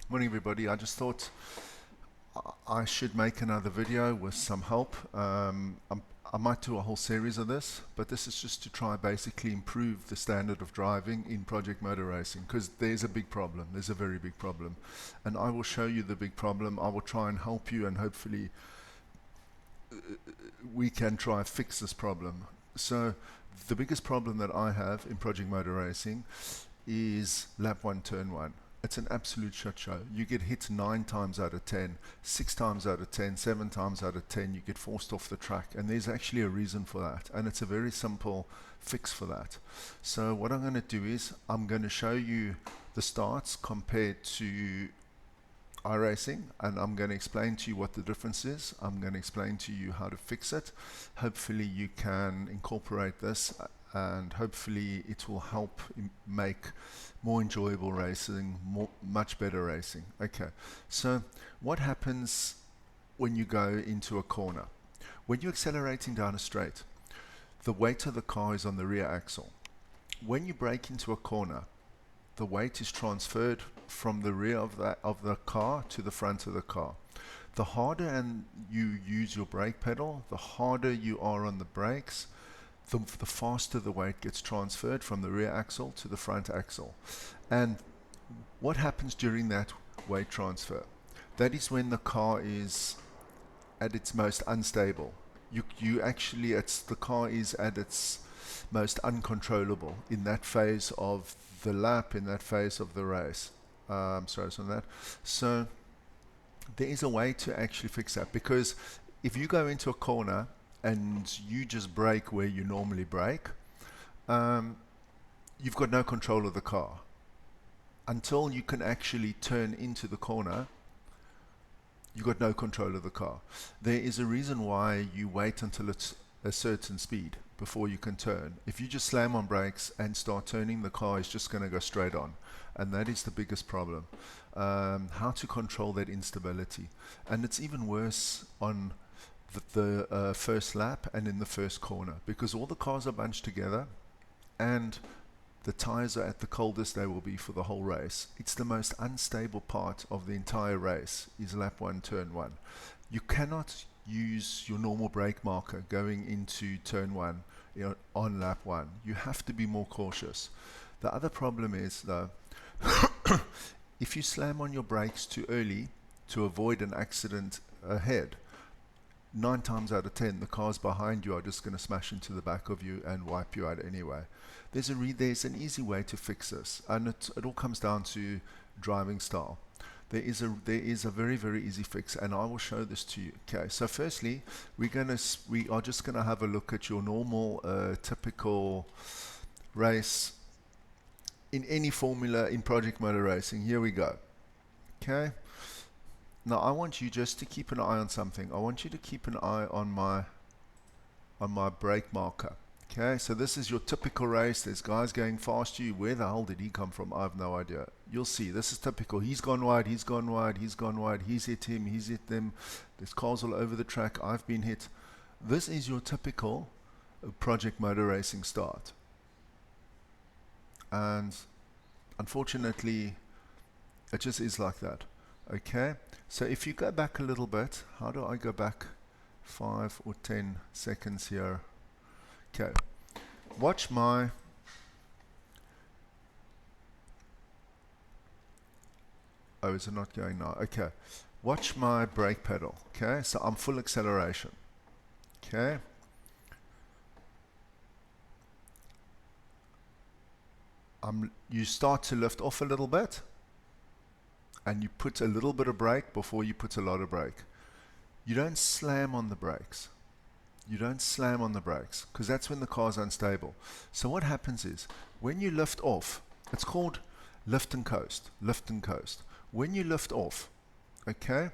Morning everybody. I just thought I should make another video with some help. I might do a whole series of this, but this is just to try basically improve the standard of driving in project motor racing, because there's a big problem. There's a very big problem, and I will show you the big problem. I will try and help you, and hopefully we can try and fix this problem. So the biggest problem that I have in project motor racing is LAP1 TURN1. It's an absolute shit show. You get hit 9 times out of 10, 6 times out of 10, 7 times out of 10, you get forced off the track, and there's actually a reason for that, and it's a very simple fix for that. So what I'm going to do is I'm going to show you the starts compared to iRacing, and I'm going to explain to you what the difference is. I'm going to explain to you how to fix it. Hopefully you can incorporate this, and hopefully it will help make more enjoyable racing, much better racing. Okay, so what happens when you go into a corner? When you're accelerating down a straight, the weight of the car is on the rear axle. When you brake into a corner, the weight is transferred from the rear of the car to the front of the car. The harder and you use your brake pedal, the harder you are on the brakes, the faster the weight gets transferred from the rear axle to the front axle. And what happens during that weight transfer? That is when the car is at its most unstable. The car is at its most uncontrollable in that phase of the lap, in that phase of the race. So there is a way to actually fix that, because if you go into a corner and you just brake where you normally brake, you've got no control of the car. Until you can actually turn into the corner, you've got no control of the car. There is a reason why you wait until it's a certain speed before you can turn. If you just slam on brakes and start turning, the car is just going to go straight on, and that is the biggest problem. How to control that instability, and it's even worse on the first lap and in the first corner, because all the cars are bunched together and the tires are at the coldest they will be for the whole race. It's the most unstable part of the entire race, is lap 1, turn 1. You cannot use your normal brake marker going into turn 1 on lap 1. You have to be more cautious. The other problem is, though, if you slam on your brakes too early to avoid an accident ahead, 9 times out of 10 the cars behind you are just going to smash into the back of you and wipe you out anyway. There's an easy way to fix this, and it all comes down to driving style. There is a very, very easy fix, and I will show this to you. Okay, so firstly we are just gonna have a look at your normal typical race in any formula in project motor racing. Here we go. Okay, now I want you just to keep an eye on something. I want you to keep an eye on my brake marker. Okay, so this is your typical race. There's guys going past you. Where the hell did he come from? I have no idea. You'll see, this is typical. He's gone wide, he's gone wide, he's gone wide, he's hit him, he's hit them. There's cars all over the track. I've been hit. This is your typical project motor racing start. And unfortunately, it just is like that. Okay, so if you go back a little bit, how do I go back 5 or 10 seconds here? Okay, watch my is it not going now? Okay, watch my brake pedal. Okay, so I'm full acceleration. Okay, you start to lift off a little bit, and you put a little bit of brake before you put a lot of brake. You don't slam on the brakes. You don't slam on the brakes, because that's when the car's unstable. So what happens is, when you lift off, it's called lift and coast. Lift and coast. When you lift off, okay,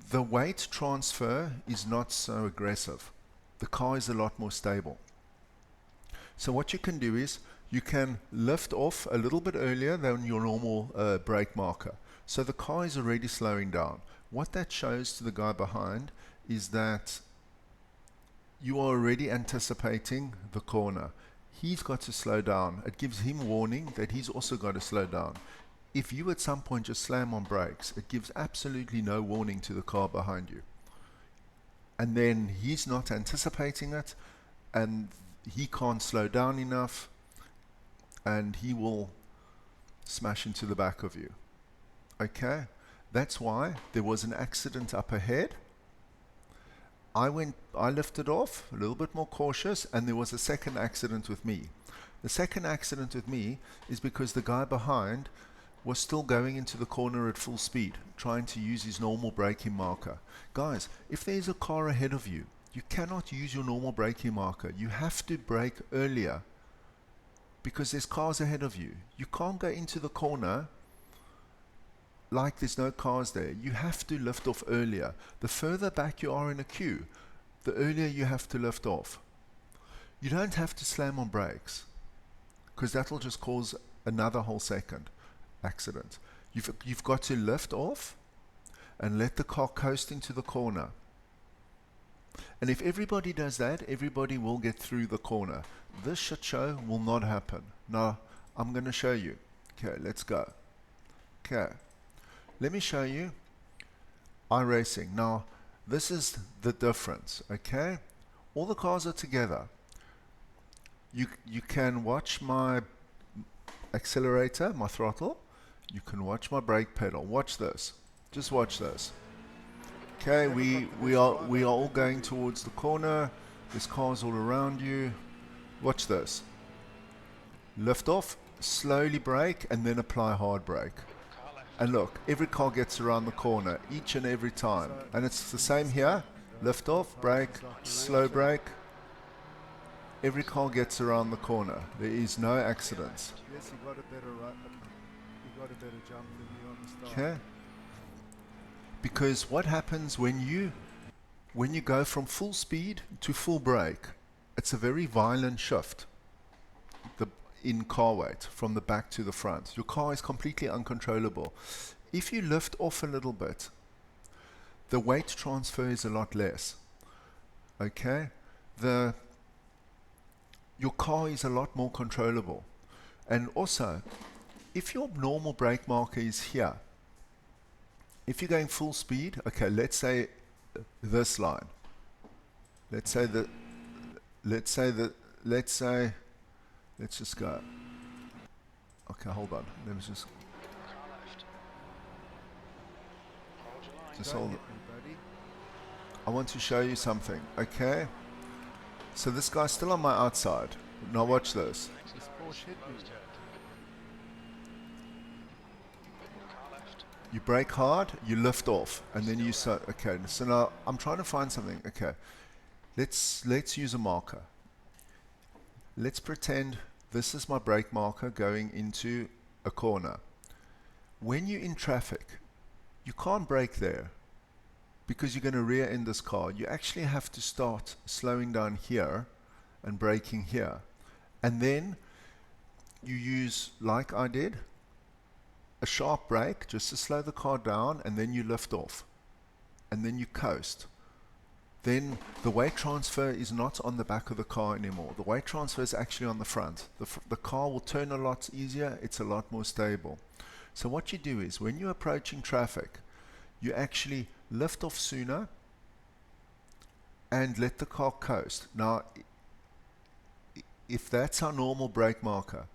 the weight transfer is not so aggressive. The car is a lot more stable. So what you can do is, you can lift off a little bit earlier than your normal brake marker. So the car is already slowing down. What that shows to the guy behind is that you are already anticipating the corner. He's got to slow down. It gives him warning that he's also got to slow down. if you at some point just slam on brakes, it gives absolutely no warning to the car behind you. And then he's not anticipating it, and he can't slow down enough, and he will smash into the back of you. Okay? That's why there was an accident up ahead. I lifted off, a little bit more cautious, and there was a second accident with me. The second accident with me is because the guy behind was still going into the corner at full speed, trying to use his normal braking marker. Guys, if there's a car ahead of you, you cannot use your normal braking marker. You have to brake earlier because there's cars ahead of you. You can't go into the corner like there's no cars there. You have to lift off earlier. The further back you are in a queue, the earlier you have to lift off. You don't have to slam on brakes, because that'll just cause another whole second accident. You've got to lift off and let the car coast into the corner. And if everybody does that, everybody will get through the corner. This shit show will not happen. Now, I'm going to show you. Okay, let's go. Okay, let me show you iRacing. Now, this is the difference, okay? All the cars are together. You can watch my accelerator, my throttle. You can watch my brake pedal. Watch this. Just watch this. Okay, we are all going towards the corner. There's cars all around you. Watch this. Lift off, slowly brake, and then apply hard brake. And look, every car gets around the corner each and every time. And it's the same here. Lift off, brake, slow brake. Every car gets around the corner. There is no accidents. Yes, you got a better jump than me on the start. Okay. Because what happens when you go from full speed to full brake, it's a very violent shift in car weight from the back to the front. Your car is completely uncontrollable. If you lift off a little bit, the weight transfer is a lot less. Okay? Your car is a lot more controllable. And also, if your normal brake marker is here, if you're going full speed, okay, let's say this line. Let's just go. Okay, hold on. Let me just hold it. I want to show you something, okay? So this guy's still on my outside. Now watch this. You brake hard, you lift off, and then you say, okay, so now I'm trying to find something. Okay, let's use a marker. Let's pretend this is my brake marker going into a corner. When you're in traffic, you can't brake there because you're going to rear end this car. You actually have to start slowing down here and braking here. And then you use, like I did, a sharp brake just to slow the car down, and then you lift off. And then you coast. Then the weight transfer is not on the back of the car anymore. The weight transfer is actually on the front. The car will turn a lot easier. It's a lot more stable. So what you do is, when you're approaching traffic, you actually lift off sooner and let the car coast. Now, if that's our normal brake marker,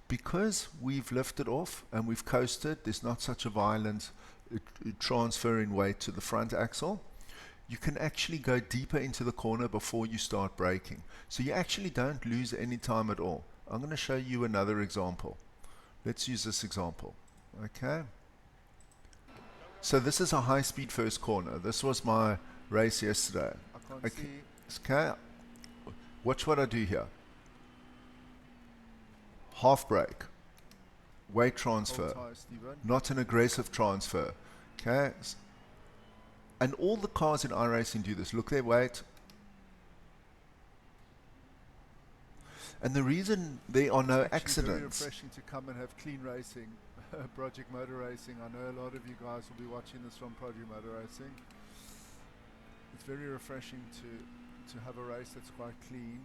because we've lifted off and we've coasted, there's not such a violent transfer in weight to the front axle. You can actually go deeper into the corner before you start braking. So you actually don't lose any time at all. I'm going to show you another example. Let's use this example. Okay. So this is a high-speed first corner. This was my race yesterday. Okay. Watch what I do here. Half brake. Weight transfer. Not an aggressive transfer. Okay. And all the cars in iRacing do this. Look their weight. And the reason there are no accidents. It's very refreshing to come and have clean racing, Project Motor Racing. I know a lot of you guys will be watching this from Project Motor Racing. It's very refreshing to have a race that's quite clean.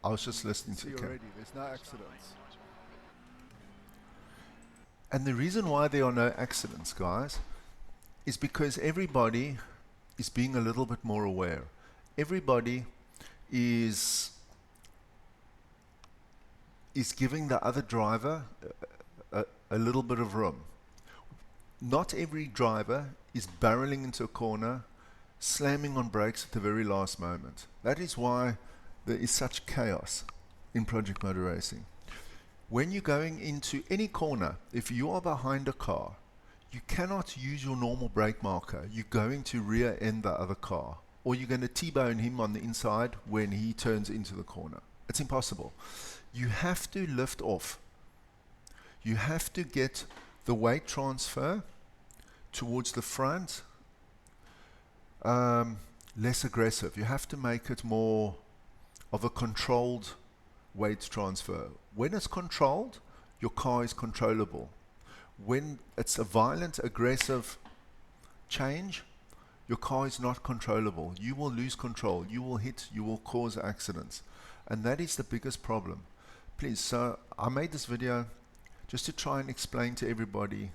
I was just listening to you already. There's no accidents. And the reason why there are no accidents, guys, is because everybody is being a little bit more aware. Everybody is giving the other driver a little bit of room. Not every driver is barreling into a corner, slamming on brakes at the very last moment. That is why there is such chaos in project motor racing. When you're going into any corner, if you are behind a car, you cannot use your normal brake marker. You're going to rear end the other car, or you're going to T-bone him on the inside when he turns into the corner. It's impossible. You have to lift off. You have to get the weight transfer towards the front less aggressive. You have to make it more of a controlled weight transfer. When it's controlled, your car is controllable. When it's a violent, aggressive change, your car is not controllable. You will lose control. You will hit, you will cause accidents. And that is the biggest problem. Please, so I made this video just to try and explain to everybody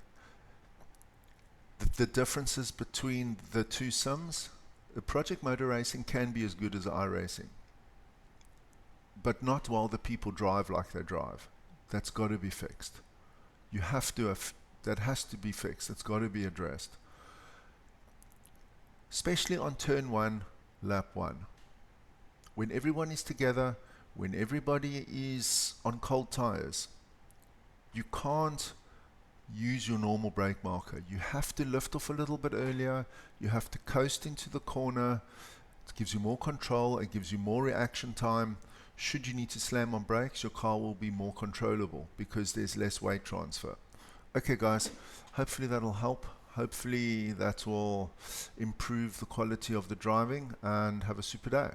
the differences between the two sims. The project motor racing can be as good as iRacing, but not while the people drive like they drive. That's got to be fixed. You have to that has to be fixed. It's got to be addressed, especially on turn 1, lap 1, when everyone is together, when everybody is on cold tires. You can't use your normal brake marker. You have to lift off a little bit earlier. You have to coast into the corner. It gives you more control. It gives you more reaction time. Should you need to slam on brakes, your car will be more controllable because there's less weight transfer. Okay guys, hopefully that'll help. Hopefully that will improve the quality of the driving, and have a super day.